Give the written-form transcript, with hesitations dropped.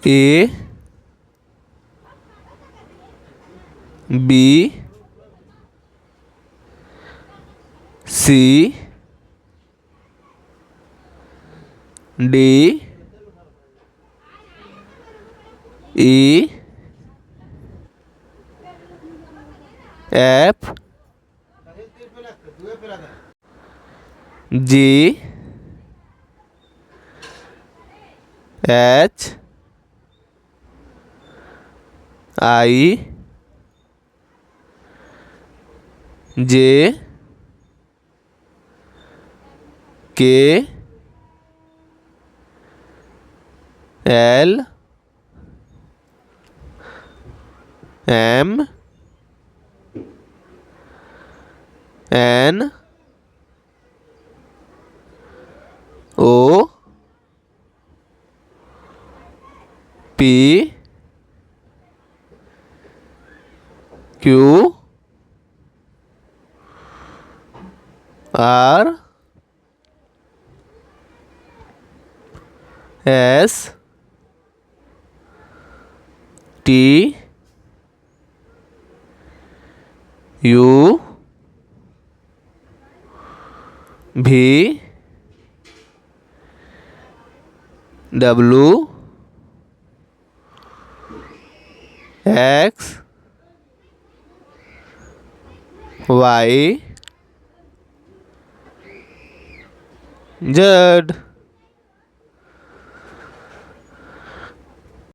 A B C D E F G H I J K L M N O P Q R S T U V W X Y Z।